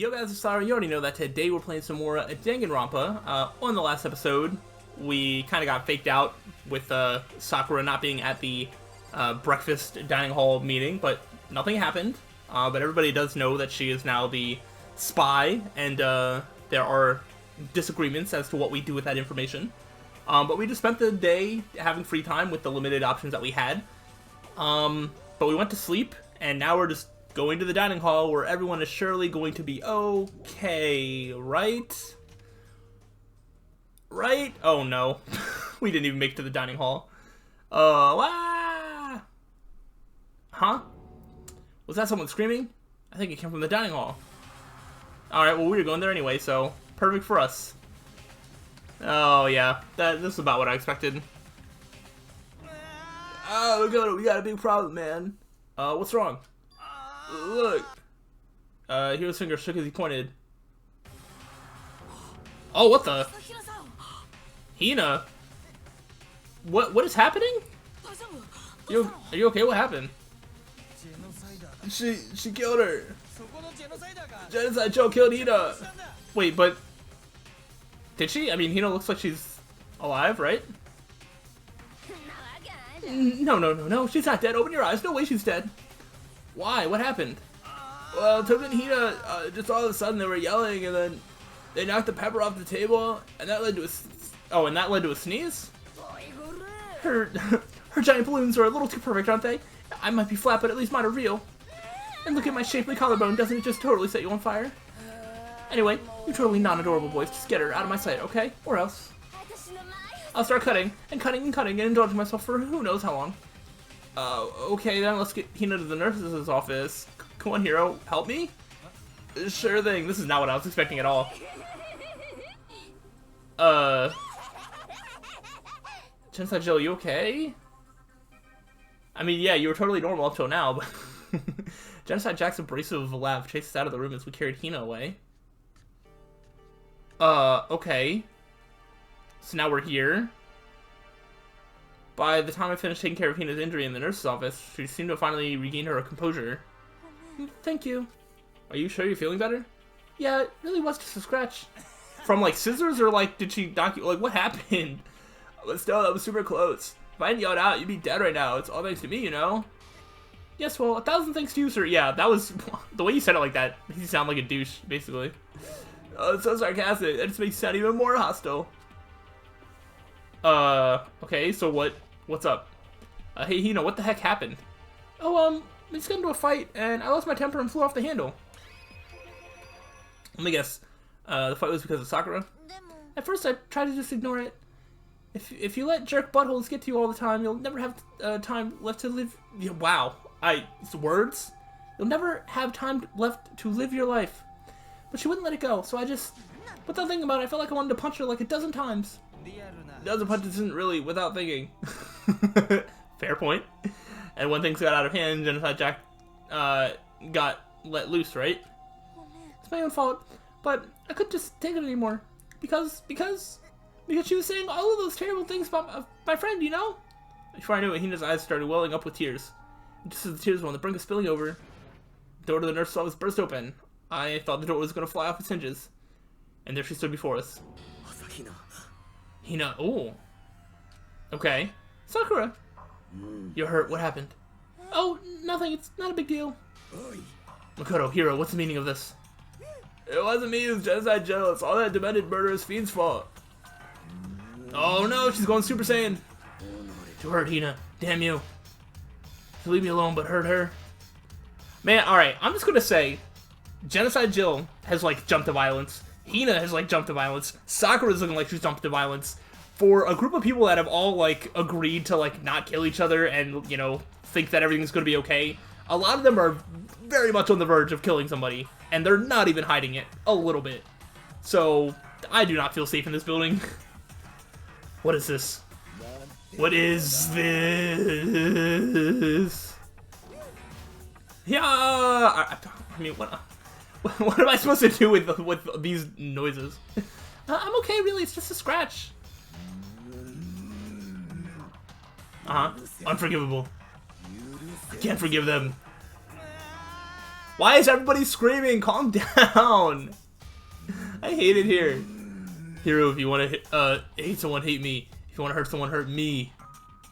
Yo guys, it's slyroh. You already know that today we're playing some more Danganronpa. On the last episode, we kind of got faked out with Sakura not being at the breakfast dining hall meeting, but nothing happened. But everybody does know that she is now the spy, and there are disagreements as to what we do with that information. But we just spent the day having free time with the limited options that we had. But we went to sleep, and now we're just going to the dining hall where everyone is surely going to be okay, right? Right? Oh no. We didn't even make it to the dining hall. Huh? Was that someone screaming? I think it came from the dining hall. Alright, well we were going there anyway, so perfect for us. Oh yeah, this is about what I expected. Oh, we got a big problem, man. What's wrong? Look. Hero's finger shook as he pointed. Oh, what the? Hina? What is happening? Are you okay? What happened? She killed her. Genocide Joe killed Hina. Wait, but did she? I mean, Hina looks like she's alive, right? No. She's not dead. Open your eyes. No way she's dead. Why? What happened? Well, Token and Hina, just all of a sudden they were yelling, and then they knocked the pepper off the table, and that led to a sneeze? Her giant balloons are a little too perfect, aren't they? I might be flat, but at least mine are real. And look at my shapely collarbone. Doesn't it just totally set you on fire? Anyway, you totally non-adorable boys. Just get her out of my sight, okay? Or else I'll start cutting and indulging myself for who knows how long. Okay then, let's get Hina to the nurse's office. Come on, Hero, help me? Sure thing. This is not what I was expecting at all. Genocide Jill, you okay? I mean, yeah, you were totally normal up till now, but Genocide Jack's abrasive laugh chased us out of the room as we carried Hina away. Okay. So now we're here. By the time I finished taking care of Hina's injury in the nurse's office, she seemed to have finally regained her composure. Thank you. Are you sure you're feeling better? Yeah, it really was just a scratch. From, like, scissors, or, like, did she knock you? Like, what happened? But still, that was super close. If I hadn't yelled out, you'd be dead right now. It's all thanks to me, you know? Yes, well, 1,000 thanks to you, sir. Yeah, that was... The way you said it like that, you sound like a douche, basically. Oh, it's so sarcastic. That just makes you sound even more hostile. Okay, so what's up? Hey, Hina, what the heck happened? Oh, we just got into a fight, and I lost my temper and flew off the handle. Let me guess. The fight was because of Sakura? At first, I tried to just ignore it. If you let jerk buttholes get to you all the time, you'll never have time left to live... Yeah, wow. Words? You'll never have time left to live your life. But she wouldn't let it go, so I just... Without thinking about it, I felt like I wanted to punch her like a dozen times. A dozen punches isn't really without thinking. Fair point. And when things got out of hand, Genocide Jack got let loose, right? It's my own fault, but I couldn't just take it anymore. Because she was saying all of those terrible things about my friend, you know? Before I knew it, Hina's eyes started welling up with tears. And just as the tears were on the brink of spilling over, the door to the nurse's office burst open. I thought the door was going to fly off its hinges. And there she stood before us. Hina, ooh. Okay. Sakura. You're hurt, what happened? Oh, nothing, it's not a big deal. Makoto, Hero, what's the meaning of this? It wasn't me, it was Genocide Joe. It's all that demented murderous fiend's fault. Oh no, she's going Super Saiyan. To hurt Hina, damn you. To leave me alone but hurt her. Man, alright, I'm just gonna say, Genocide Jill has, like, jumped to violence. Hina has, like, jumped to violence. Sakura's looking like she's jumped to violence. For a group of people that have all, like, agreed to, like, not kill each other and, you know, think that everything's gonna be okay, a lot of them are very much on the verge of killing somebody, and they're not even hiding it a little bit. So, I do not feel safe in this building. What is this? What is this? Yeah, I mean, what am I supposed to do with these noises? I'm okay, really. It's just a scratch. Unforgivable. I can't forgive them. Why is everybody screaming? Calm down. I hate it here. Hero, if you want to hate someone, hate me. If you want to hurt someone, hurt me.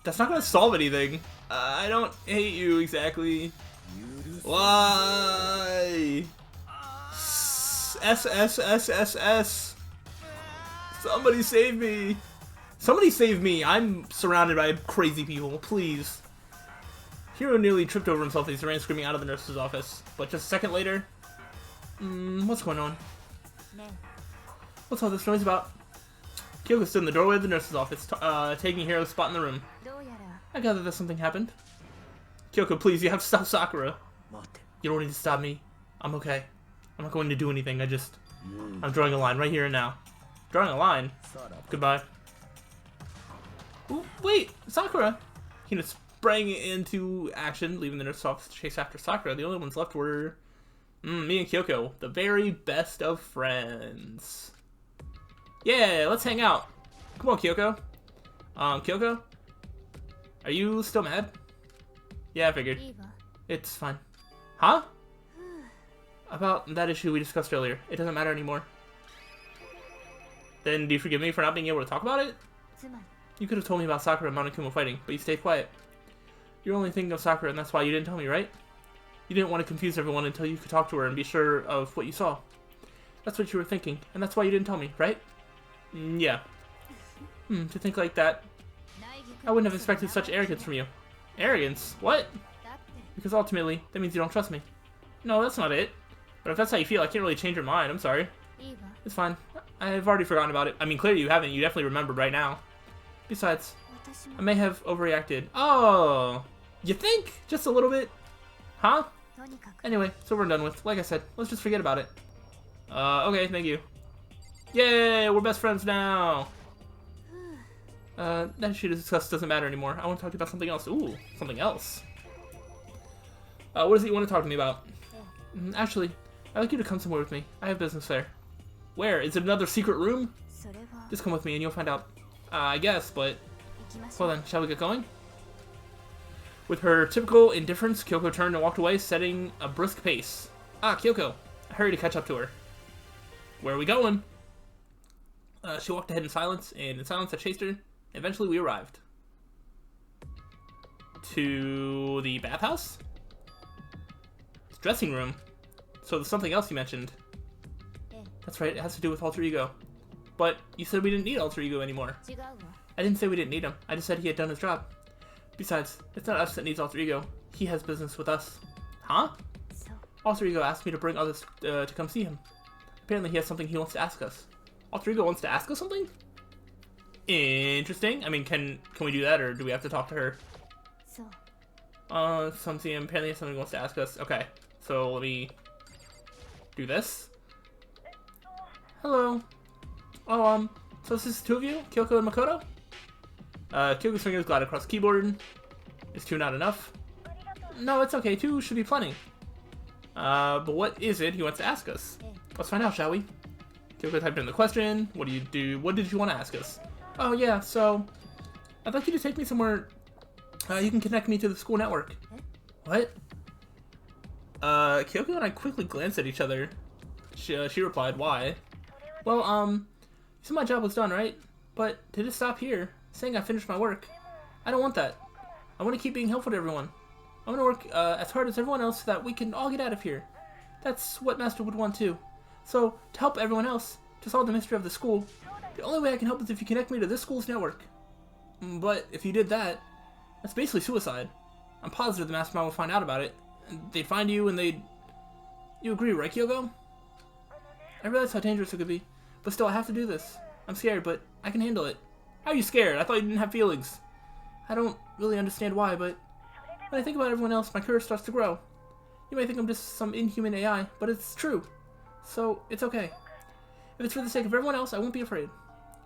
That's not gonna solve anything. I don't hate you exactly. Why? S. Somebody save me. Somebody save me. I'm surrounded by crazy people. Please. Hiro nearly tripped over himself as he ran screaming out of the nurse's office. But just a second later... what's going on? What's all this noise about? Kyoko stood in the doorway of the nurse's office, taking Hiro's spot in the room. I gather that something happened. Kyoko, please, you have to stop Sakura. You don't need to stop me. I'm okay. I'm not going to do anything. I'm drawing a line right here and now. Drawing a line? Goodbye. Ooh, wait, Sakura! Hina sprang into action, leaving the nurse's office to chase after Sakura. The only ones left were me and Kyoko, the very best of friends. Yeah, let's hang out. Come on, Kyoko. Kyoko? Are you still mad? Yeah, I figured. It's fine. Huh? About that issue we discussed earlier. It doesn't matter anymore. Then do you forgive me for not being able to talk about it? You could have told me about Sakura and Monokuma fighting, but you stayed quiet. You're only thinking of Sakura, and that's why you didn't tell me, right? You didn't want to confuse everyone until you could talk to her and be sure of what you saw. That's what you were thinking, and that's why you didn't tell me, right? Yeah. To think like that. I wouldn't have expected such arrogance from you. Arrogance? What? Because ultimately, that means you don't trust me. No, that's not it. But if that's how you feel, I can't really change your mind. I'm sorry. It's fine. I've already forgotten about it. I mean, clearly you haven't. You definitely remembered right now. Besides, I may have overreacted. Oh, you think? Just a little bit? Huh? Anyway, so we're done with. Like I said, let's just forget about it. Okay, thank you. Yay, we're best friends now. That issue to discuss doesn't matter anymore. I want to talk to you about something else. Ooh, something else. What is it you want to talk to me about? Actually, I'd like you to come somewhere with me. I have business there. Where? Is it another secret room? Just come with me and you'll find out. I guess, but... Well then, shall we get going? With her typical indifference, Kyoko turned and walked away, setting a brisk pace. Ah, Kyoko. I hurried to catch up to her. Where are we going? She walked ahead in silence, and in silence I chased her. Eventually we arrived. To the bathhouse? Dressing room. So there's something else you mentioned. That's right, it has to do with alter ego. But you said we didn't need alter ego anymore. I didn't say we didn't need him. I just said he had done his job. Besides, it's not us that needs alter ego. He has business with us. Huh? Alter ego asked me to bring others to come see him. Apparently he has something he wants to ask us. Alter ego wants to ask us something? Interesting. I mean, can we do that, or do we have to talk to her? Something apparently has something he wants to ask us. Okay, so let me do this. Hello. Oh, so this is two of you? Kyoko and Makoto? Kyoko's fingers glide across the keyboard. Is two not enough? No, it's okay. Two should be plenty. But what is it he wants to ask us? Let's find out, shall we? Kyoko typed in the question. What do you do? What did you want to ask us? Oh, yeah, so... I'd like you to take me somewhere... you can connect me to the school network. What? Kyoko and I quickly glanced at each other. She replied, why? Well, you said my job was done, right? But did it stop here? Saying I finished my work. I don't want that. I want to keep being helpful to everyone. I want to work as hard as everyone else so that we can all get out of here. That's what Master would want too. So, to help everyone else, to solve the mystery of the school, the only way I can help is if you connect me to this school's network. But if you did that, that's basically suicide. I'm positive the Mastermind will find out about it. They'd find you and they'd... You agree, right, Kyoko? I realize how dangerous it could be, but still I have to do this. I'm scared, but I can handle it. How are you scared? I thought you didn't have feelings. I don't really understand why, but when I think about everyone else, my courage starts to grow. You may think I'm just some inhuman AI, but it's true. So, it's okay. If it's for the sake of everyone else, I won't be afraid.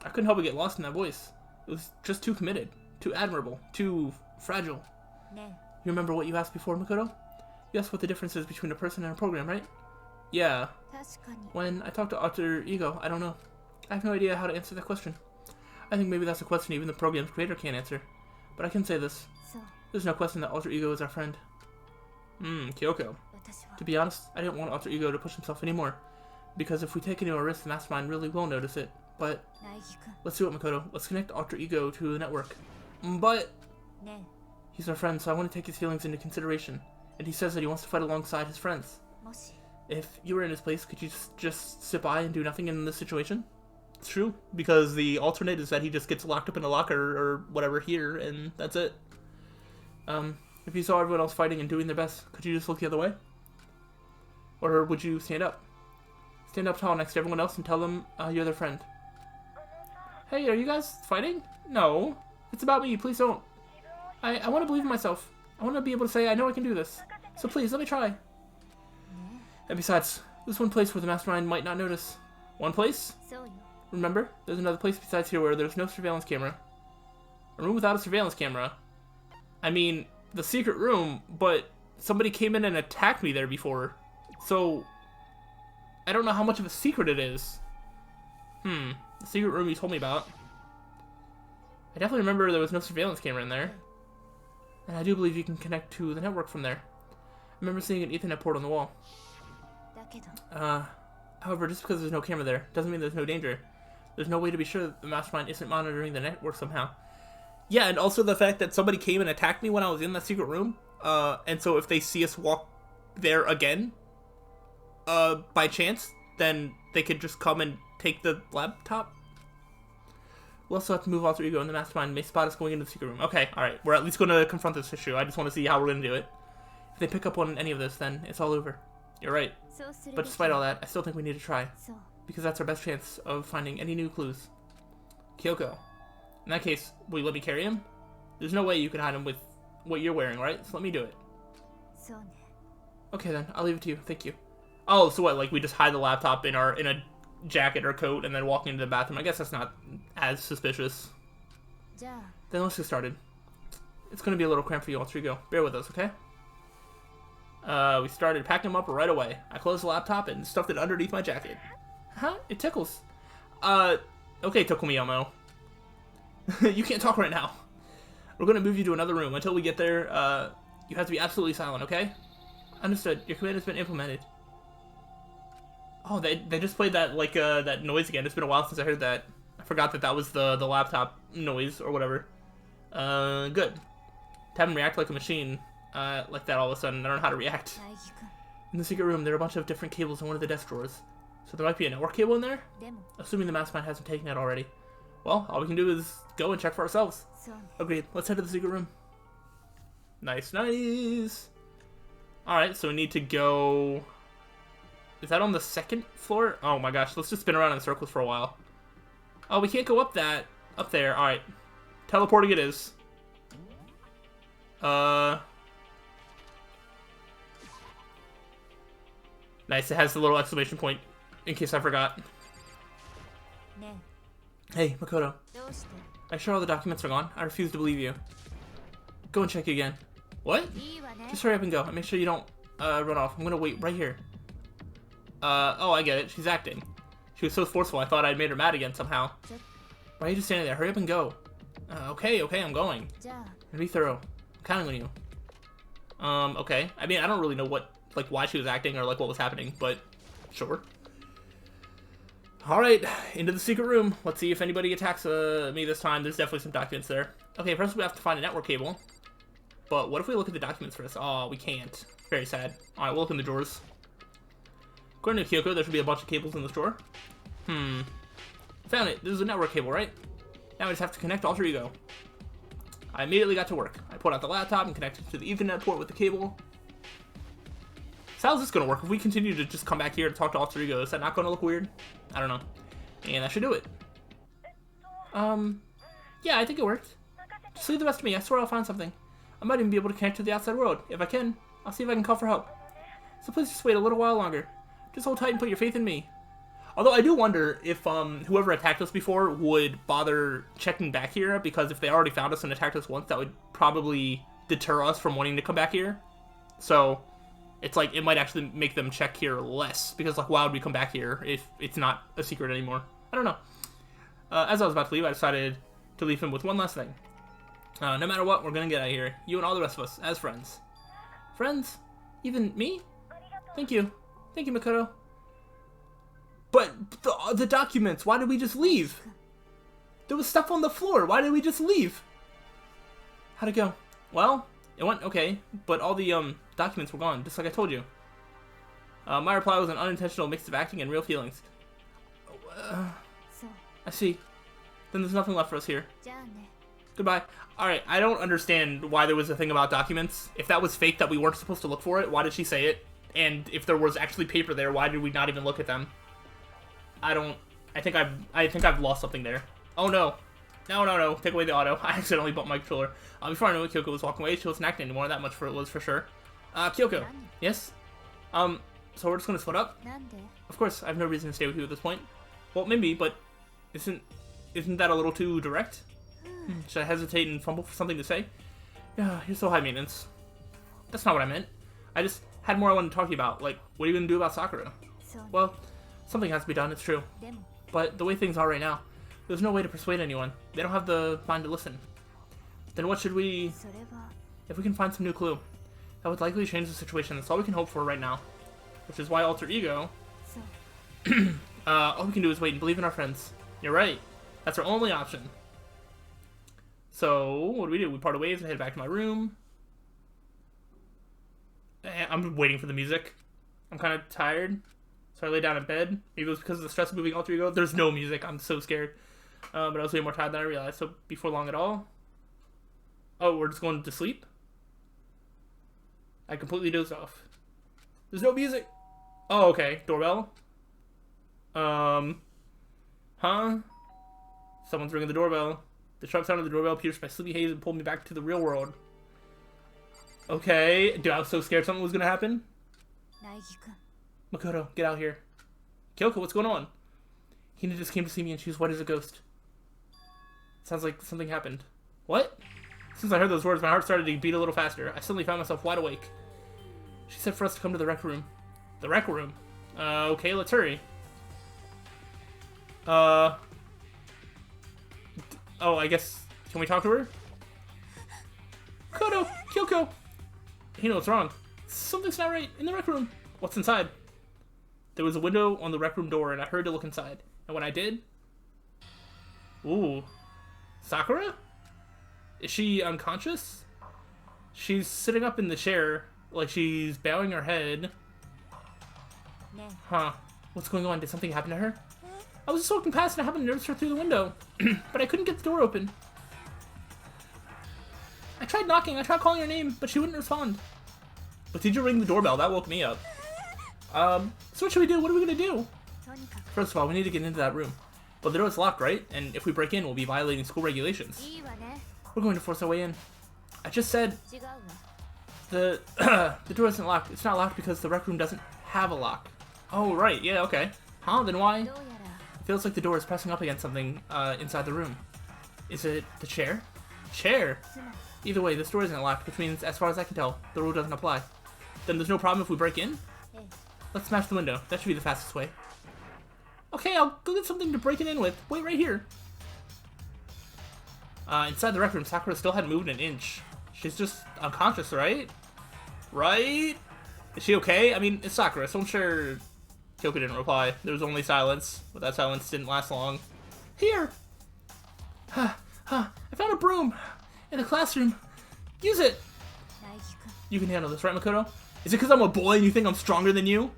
I couldn't help but get lost in that voice. It was just too committed, too admirable, too fragile. You remember what you asked before, Makoto? You asked what the difference is between a person and a program, right? Yeah. When I talk to alter ego, I don't know. I have no idea how to answer that question. I think maybe that's a question even the program's creator can't answer. But I can say this. There's no question that alter ego is our friend. Kyoko. To be honest, I didn't want Alter Ego to push himself anymore. Because if we take any more risks, the mastermind really will notice it. But let's do it, Makoto. Let's connect Alter Ego to the network. But he's our friend, so I want to take his feelings into consideration. And he says that he wants to fight alongside his friends. If you were in his place, could you just sit by and do nothing in this situation? It's true, because the alternate is that he just gets locked up in a locker or whatever here, and that's it. If you saw everyone else fighting and doing their best, could you just look the other way? Or would you stand up? Stand up tall next to everyone else and tell them you're their friend. Hey, are you guys fighting? No. It's about me. Please don't. I want to believe in myself. I want to be able to say I know I can do this. So please, let me try. And besides, there's one place where the mastermind might not notice. One place? Remember, there's another place besides here where there's no surveillance camera. A room without a surveillance camera. I mean, the secret room, but somebody came in and attacked me there before. So, I don't know how much of a secret it is. The secret room you told me about. I definitely remember there was no surveillance camera in there. And I do believe you can connect to the network from there. I remember seeing an Ethernet port on the wall. However, just because there's no camera there, doesn't mean there's no danger. There's no way to be sure that the mastermind isn't monitoring the network somehow. Yeah, and also the fact that somebody came and attacked me when I was in that secret room. And so if they see us walk there again, by chance, then they could just come and take the laptop. We'll also have to move Alter Ego, and the mastermind may spot us going into the secret room. Okay, alright, we're at least going to confront this issue. I just want to see how we're going to do it. If they pick up on any of this, then it's all over. You're right. But despite all that, I still think we need to try. Because that's our best chance of finding any new clues. Kyoko. In that case, will you let me carry him? There's no way you could hide him with what you're wearing, right? So let me do it. Okay then, I'll leave it to you. Thank you. Oh, so what, like we just hide the laptop in a jacket or coat and then walk into the bathroom? I guess that's not as suspicious. Then let's get started. It's going to be a little cramped for you, Alter Ego. Bear with us, okay? We started packing them up right away. I closed the laptop and stuffed it underneath my jacket. Huh? It tickles. Okay, Tokumiyomo. You can't talk right now. We're going to move you to another room. Until we get there, you have to be absolutely silent, okay? Understood. Your command has been implemented. Oh, they just played that, like, that noise again. It's been a while since I heard that. I forgot that that was the laptop noise or whatever. Good. To have him react like a machine, like that all of a sudden. I don't know how to react. In the secret room, there are a bunch of different cables in one of the desk drawers. So there might be a network cable in there? Assuming the mastermind hasn't taken it already. Well, all we can do is go and check for ourselves. Agreed. Let's head to the secret room. Nice, nice. Alright, so we need to go... Is that on the second floor? Oh my gosh, let's just spin around in circles for a while. Oh, we can't go up there. Alright. Teleporting it is. Nice, it has the little exclamation point, in case I forgot. Hey, Makoto. Are you sure all the documents are gone? I refuse to believe you. Go and check again. What? Just hurry up and go, and make sure you don't, run off. I'm gonna wait right here. Oh, I get it. She's acting. She was so forceful, I thought I'd made her mad again somehow. Why are you just standing there? Hurry up and go. Okay, I'm going. And be thorough. I'm counting on you. Okay. I mean, I don't really know what, like, why she was acting or, like, what was happening, but sure. Alright, into the secret room. Let's see if anybody attacks me this time. There's definitely some documents there. Okay, first we have to find a network cable. But what if we look at the documents first? Oh, we can't. Very sad. Alright, we'll look in the drawers. According to Kyoko, there should be a bunch of cables in this drawer. Found it. This is a network cable, right? Now I just have to connect Alter Ego. I immediately got to work. I pulled out the laptop and connected to the Ethernet port with the cable. So how's this going to work? If we continue to just come back here to talk to Alter Ego, is that not going to look weird? I don't know. And that should do it. Yeah, I think it worked. Just leave the rest to me. I swear I'll find something. I might even be able to connect to the outside world. If I can, I'll see if I can call for help. So please just wait a little while longer. Just hold tight and put your faith in me. Although I do wonder if whoever attacked us before would bother checking back here, because if they already found us and attacked us once, that would probably deter us from wanting to come back here. So it's like it might actually make them check here less, because like why would we come back here if it's not a secret anymore? I don't know. As I was about to leave, I decided to leave him with one last thing. No matter what, we're gonna get out of here. You and all the rest of us, as friends. Friends? Even me? Thank you. Thank you, Makoto. But the documents, why did we just leave? There was stuff on the floor. Why did we just leave? How'd it go? Well, it went okay, but all the documents were gone, just like I told you. My reply was an unintentional mix of acting and real feelings. I see. Then there's nothing left for us here. Goodbye. Alright, I don't understand why there was a thing about documents. If that was fake that we weren't supposed to look for it, why did she say it? And if there was actually paper there, why did we not even look at them? I think I've lost something there. Oh no. No. Take away the auto. I accidentally bumped my controller. Before I knew it, Kyoko was walking away. She wasn't acting anymore. That much for sure. Kyoko. Yes? So we're just gonna split up? Of course, I have no reason to stay with you at this point. Well, maybe, but isn't that a little too direct? Should I hesitate and fumble for something to say? Yeah, you're so high maintenance. That's not what I meant. I just had more I wanted to talk to you about. Like, what are you gonna do about Sakura? Well, something has to be done, it's true. But the way things are right now, there's no way to persuade anyone. They don't have the mind to listen. Then what should we... If we can find some new clue, that would likely change the situation. That's all we can hope for right now. Which is why Alter Ego... all we can do is wait and believe in our friends. You're right. That's our only option. So, what do? We part ways and head back to my room. I'm waiting for the music. I'm kind of tired. So I lay down in bed. Maybe it was because of the stress of moving Alter Ego. There's no music. I'm so scared. But I was way more tired than I realized. So before long at all. Oh, we're just going to sleep? I completely dozed off. There's no music. Oh, okay. Doorbell. Huh? Someone's ringing the doorbell. The sharp sound of the doorbell pierced my sleepy haze and pulled me back to the real world. Okay. Dude, I was so scared something was gonna happen. Makoto, get out here. Kyoko, what's going on? Hina just came to see me and she was white as a ghost. Sounds like something happened. What? Since I heard those words, my heart started to beat a little faster. I suddenly found myself wide awake. She said for us to come to the rec room. The rec room? Okay, let's hurry. Oh, I guess... Can we talk to her? Koto! Kyoko! Hina, what's wrong? Something's not right in the rec room. What's inside? There was a window on the rec room door, and I hurried to look inside. And when I did... Ooh. Sakura? Is she unconscious? She's sitting up in the chair, like she's bowing her head. Huh. What's going on? Did something happen to her? I was just walking past and I happened to notice her through the window. But I couldn't get the door open. I tried knocking, I tried calling her name, but she wouldn't respond. But did you ring the doorbell? That woke me up. So what should we do? What are we gonna do? First of all, we need to get into that room. But the door's locked, right? And if we break in, we'll be violating school regulations. We're going to force our way in. I just said... The door isn't locked. It's not locked because the rec room doesn't have a lock. Oh, right. Yeah, okay. Huh? Then why? It feels like the door is pressing up against something inside the room. Is it the chair? Chair? Either way, this door isn't locked, which means, as far as I can tell, the rule doesn't apply. Then there's no problem if we break in? Let's smash the window. That should be the fastest way. Okay, I'll go get something to break it in with. Wait right here. Inside the rec room, Sakura still hadn't moved an inch. She's just unconscious, right? Right? Is she okay? I mean, it's Sakura, so I'm sure Kyoko didn't reply. There was only silence, but that silence didn't last long. Here! I found a broom in the classroom. Use it! You can handle this, right, Makoto? Is it because I'm a boy and you think I'm stronger than you?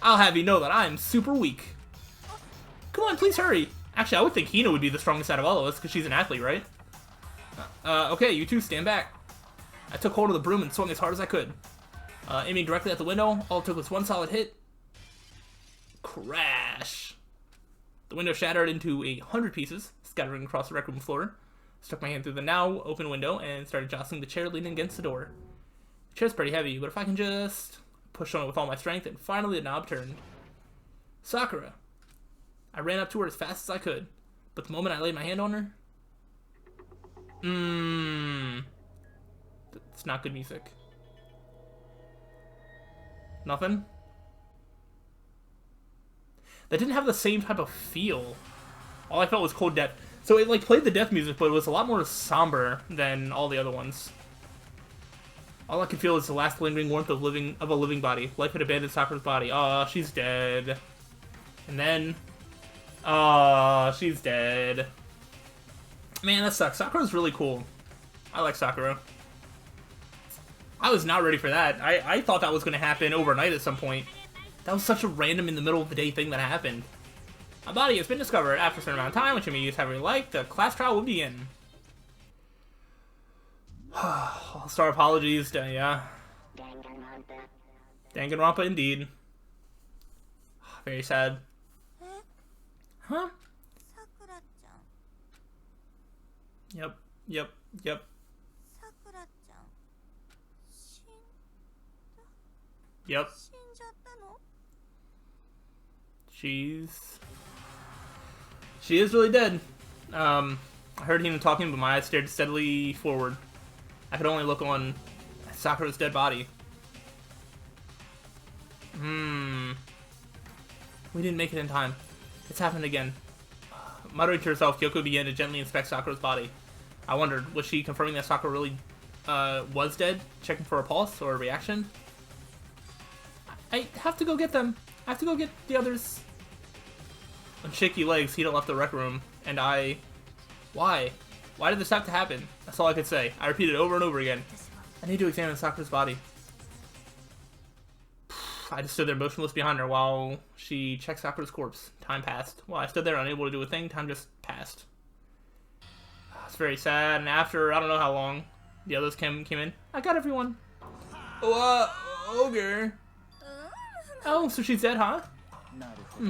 I'll have you know that I'm super weak. Come on, please hurry. Actually, I would think Hina would be the strongest out of all of us, because she's an athlete, right? Okay, you two stand back. I took hold of the broom and swung as hard as I could. Aiming directly at the window, all it took was one solid hit. Crash! The window shattered into 100 pieces, scattering across the rec room floor. Stuck my hand through the now open window and started jostling the chair leaning against the door. The chair's pretty heavy, but if I can just push on it with all my strength, and finally the knob turned. Sakura! I ran up to her as fast as I could, but the moment I laid my hand on her... It's not good music. Nothing? That didn't have the same type of feel. All I felt was cold death. So it like played the death music, but it was a lot more somber than all the other ones. All I can feel is the last lingering warmth of a living body. Life had abandoned Sakura's body. Oh, she's dead. And then... oh, she's dead. Man, that sucks. Sakura's really cool. I like Sakura. I was not ready for that. I thought that was going to happen overnight at some point. That was such a random in the middle of the day thing that happened. A body has been discovered. After a certain amount of time, which you may use however you like, the class trial will begin. I'll start apologies, yeah. Danganronpa indeed. Very sad. Huh? Yep. Yep. She is really dead. I heard him talking, but my eyes stared steadily forward. I could only look on Sakura's dead body. We didn't make it in time. It's happened again. Muttering to herself, Kyoko began to gently inspect Sakura's body. I wondered, was she confirming that Sakura really was dead? Checking for a pulse or a reaction? I have to go get them. I have to go get the others. On shaky legs, Hina left the rec room, and I... Why? Why did this have to happen? That's all I could say. I repeated over and over again. I need to examine Sakura's body. I just stood there motionless behind her while she checked Sakura's corpse. Time passed. While I stood there unable to do a thing, time just passed. It's very sad, and after, I don't know how long, the others came in. I got everyone. Ogre. Oh, so she's dead, huh?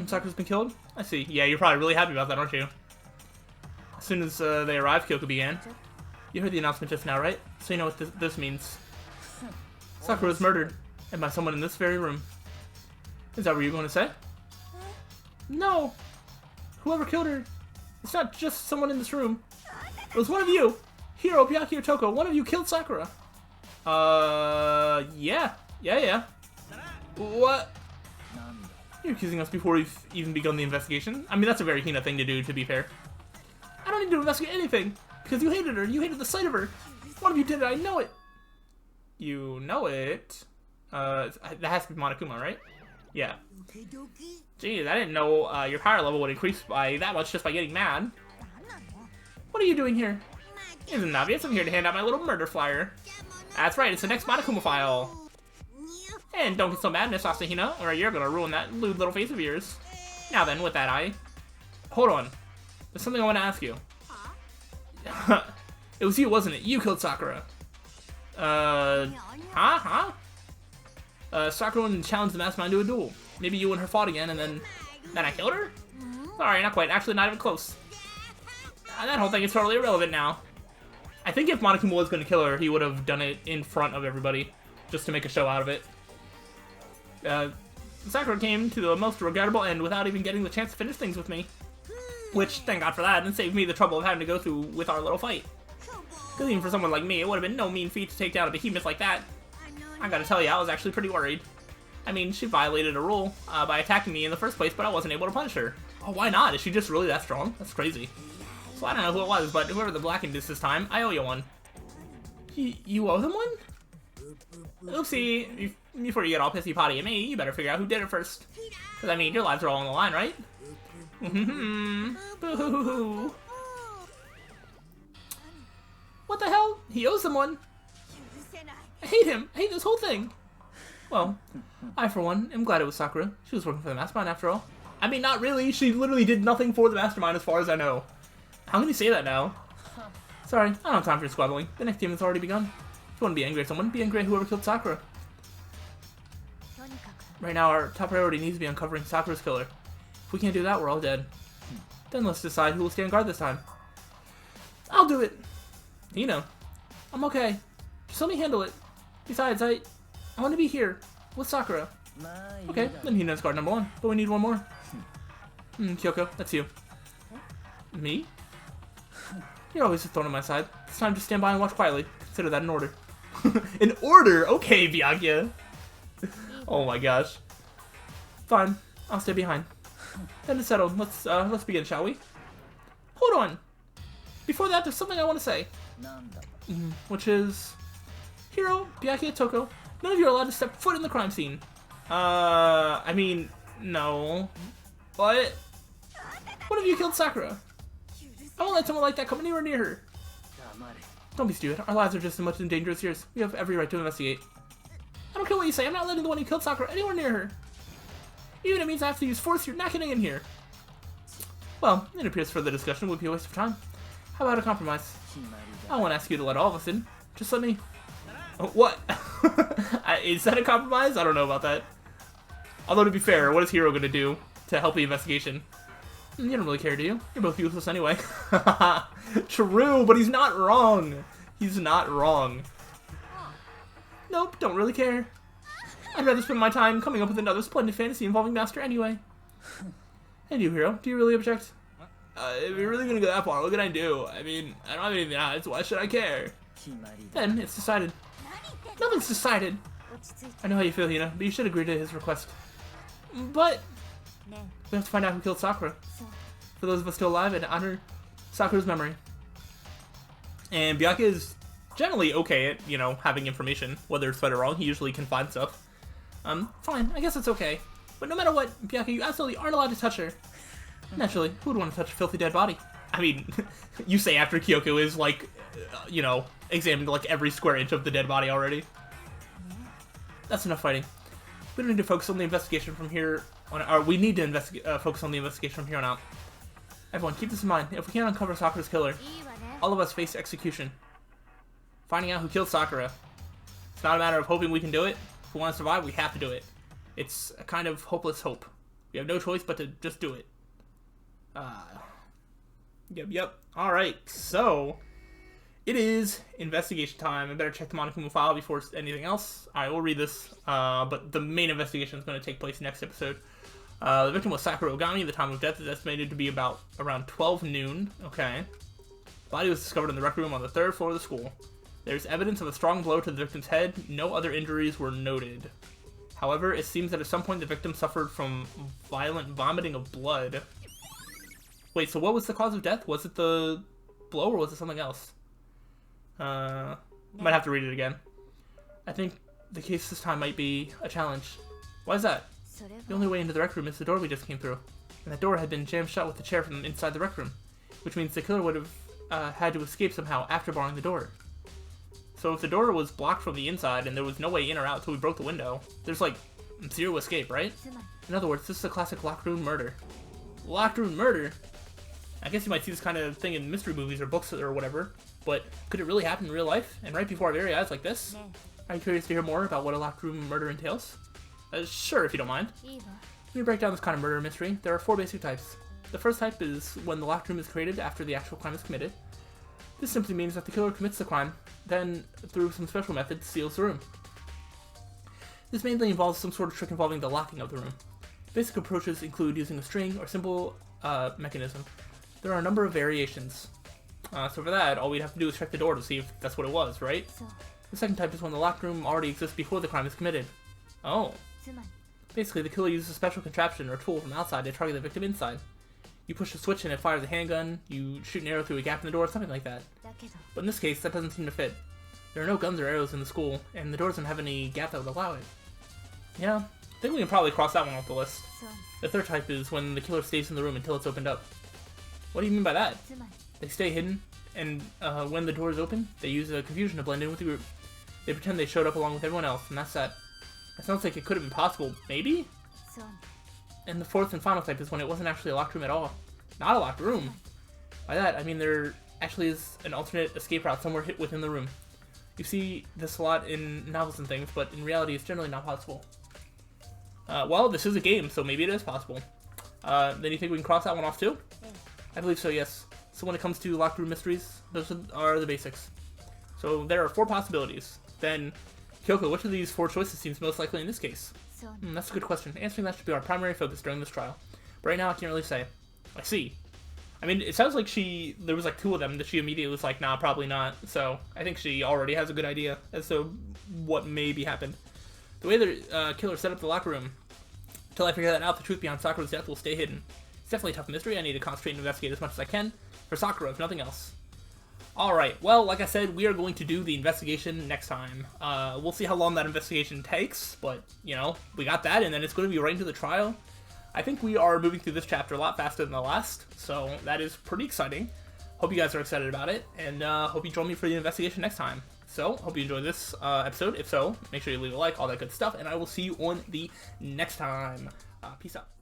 Sakura's been killed? I see. Yeah, you're probably really happy about that, aren't you? As soon as they arrived, Kyoko began. You heard the announcement just now, right? So you know what this means. Sakura was murdered, and by someone in this very room. Is that what you're going to say? No! Whoever killed her, it's not just someone in this room. It was one of you! Hiro, Byakuya, or Toko, one of you killed Sakura. Yeah. What? You're accusing us before we've even begun the investigation? I mean, that's a very Hina thing to do, to be fair. I don't need to investigate anything, because you hated her. You hated the sight of her. One of you did it, I know it. You know it? That has to be Monokuma, right? Yeah. Geez, I didn't know your power level would increase by that much just by getting mad. What are you doing here? Isn't obvious. I'm here to hand out my little murder flyer. That's right, it's the next Monokuma file. And don't get so mad, Miss Asahina, or you're gonna ruin that lewd little face of yours. Now then, with that eye... Hold on. There's something I want to ask you. It was you, wasn't it? You killed Sakura. Sakura challenged the mastermind to a duel. Maybe you and her fought again, and then I killed her? Sorry, not quite. Actually, not even close. That whole thing is totally irrelevant now. I think if Monokuma was going to kill her, he would have done it in front of everybody, just to make a show out of it. Sakura came to the most regrettable end without even getting the chance to finish things with me. Which, thank God for that, and saved me the trouble of having to go through with our little fight. Because even for someone like me, it would have been no mean feat to take down a behemoth like that. I gotta tell you, I was actually pretty worried. I mean, she violated a rule by attacking me in the first place, but I wasn't able to punish her. Oh, why not? Is she just really that strong? That's crazy. So I don't know who it was, but whoever the blackened is this time, I owe you one. You owe them one? Oopsie. Before you get all pissy potty at me, you better figure out who did it first. Because, I mean, your lives are all on the line, right? Boo-hoo-hoo-hoo. What the hell? He owes them one. I hate him. I hate this whole thing. Well, I, for one, am glad it was Sakura. She was working for the mastermind, after all. I mean, not really. She literally did nothing for the mastermind, as far as I know. How can you say that now? Sorry, I don't have time for your squabbling. The next game has already begun. If you want to be angry at someone, be angry at whoever killed Sakura. Right now, our top priority needs to be uncovering Sakura's killer. If we can't do that, we're all dead. Then let's decide who will stand guard this time. I'll do it. You know. I'm okay. Just let me handle it. Besides, I want to be here with Sakura. Okay, then he knows guard number one. But we need one more. Kyoko, that's you. Me? You're always a thorn on my side. It's time to stand by and watch quietly. Consider that an order. An order? Okay, Byakuya. Oh my gosh. Fine, I'll stay behind. Then it's settled. Let's begin, shall we? Hold on. Before that, there's something I want to say. Which is, Hiro, Byakuya, Toko, none of you are allowed to step foot in the crime scene. I mean, no. What? What if you killed Sakura? I won't let someone like that come anywhere near her. Don't be stupid. Our lives are just as much in danger as yours. We have every right to investigate. I don't care what you say. I'm not letting the one who killed Sakura anywhere near her. Even if it means I have to use force, you're not getting in here. Well, it appears further discussion would be a waste of time. How about a compromise? I won't ask you to let all of us in. Just let me... Oh, what? Is that a compromise? I don't know about that. Although, to be fair, what is Hiro going to do to help the investigation? You don't really care, do you? You're both useless anyway. True, but he's not wrong. He's not wrong. Nope, don't really care. I'd rather spend my time coming up with another splendid fantasy involving Master anyway. And you, Hiro, do you really object? If you're really gonna go that far, what can I do? I mean, I don't have anything to hide, so why should I care? Then, it's decided. Nothing's decided. I know how you feel, Hina, but you should agree to his request. But... we have to find out who killed Sakura. For those of us still alive, and honor Sakura's memory. And Byakuya is generally okay at, you know, having information, whether it's right or wrong. He usually can find stuff. Fine, I guess it's okay. But no matter what, Byakuya, you absolutely aren't allowed to touch her. Naturally, who would want to touch a filthy dead body? I mean, you say after Kyoko is, like, you know, examined, like, every square inch of the dead body already. That's enough fighting. We don't need to focus on the investigation from here on, or we need to focus on the investigation from here on out. Everyone, keep this in mind. If we can't uncover Sakura's killer, all of us face execution. Finding out who killed Sakura. It's not a matter of hoping we can do it. If we want to survive, we have to do it. It's a kind of hopeless hope. We have no choice but to just do it. Yep. Alright, so... it is investigation time. I better check the Monokuma file before anything else. Alright, we'll read this. But the main investigation is going to take place next episode. The victim was Sakura Ogami. The time of death is estimated to be about around 12 noon. Okay. The body was discovered in the rec room on the 3rd floor of the school. There's evidence of a strong blow to the victim's head. No other injuries were noted. However, it seems that at some point the victim suffered from violent vomiting of blood. Wait, so what was the cause of death? Was it the blow or was it something else? Might have to read it again. I think the case this time might be a challenge. Why is that? The only way into the rec room is the door we just came through. And that door had been jammed shut with the chair from inside the rec room. Which means the killer would have had to escape somehow after barring the door. So if the door was blocked from the inside and there was no way in or out until we broke the window, there's like zero escape, right? In other words, this is a classic locked room murder. Locked room murder? I guess you might see this kind of thing in mystery movies or books or whatever, but could it really happen in real life? And right before our very eyes like this? Are you curious to hear more about what a locked room murder entails? Sure, if you don't mind. Let me break down this kind of murder mystery. There are 4 basic types. The first type is when the locked room is created after the actual crime is committed. This simply means that the killer commits the crime, then, through some special method, seals the room. This mainly involves some sort of trick involving the locking of the room. Basic approaches include using a string or simple mechanism. There are a number of variations. So for that, all we'd have to do is check the door to see if that's what it was, right? The second type is when the locked room already exists before the crime is committed. Oh. Basically, the killer uses a special contraption or tool from outside to target the victim inside. You push a switch and it fires a handgun, you shoot an arrow through a gap in the door, something like that. But in this case, that doesn't seem to fit. There are no guns or arrows in the school, and the door doesn't have any gap that would allow it. Yeah, I think we can probably cross that one off the list. The third type is when the killer stays in the room until it's opened up. What do you mean by that? They stay hidden, and when the door is open, they use a confusion to blend in with the group. They pretend they showed up along with everyone else, and that's that. That sounds like it could have been possible, maybe? And the fourth and final type is when it wasn't actually a locked room at all. Not a locked room! By that, I mean there actually is an alternate escape route somewhere within the room. You see this a lot in novels and things, but in reality it's generally not possible. Well, this is a game, so maybe it is possible. Then you think we can cross that one off too? I believe so, yes. So when it comes to locked room mysteries, those are the basics. So there are 4 possibilities. Then, Kyoko, which of these 4 choices seems most likely in this case? That's a good question. Answering that should be our primary focus during this trial. But right now I can't really say. I see. I mean, it sounds like there was like 2 of them that she immediately was like, nah, probably not. So I think she already has a good idea as to what maybe happened. The way the killer set up the locker room, until I figure that out, the truth behind Sakura's death will stay hidden. It's definitely a tough mystery. I need to concentrate and investigate as much as I can for Sakura, if nothing else. Alright, well, like I said, we are going to do the investigation next time. We'll see how long that investigation takes, but, you know, we got that, and then it's going to be right into the trial. I think we are moving through this chapter a lot faster than the last, so that is pretty exciting. Hope you guys are excited about it, and hope you join me for the investigation next time. So, hope you enjoyed this episode. If so, make sure you leave a like, all that good stuff, and I will see you on the next time. Peace out.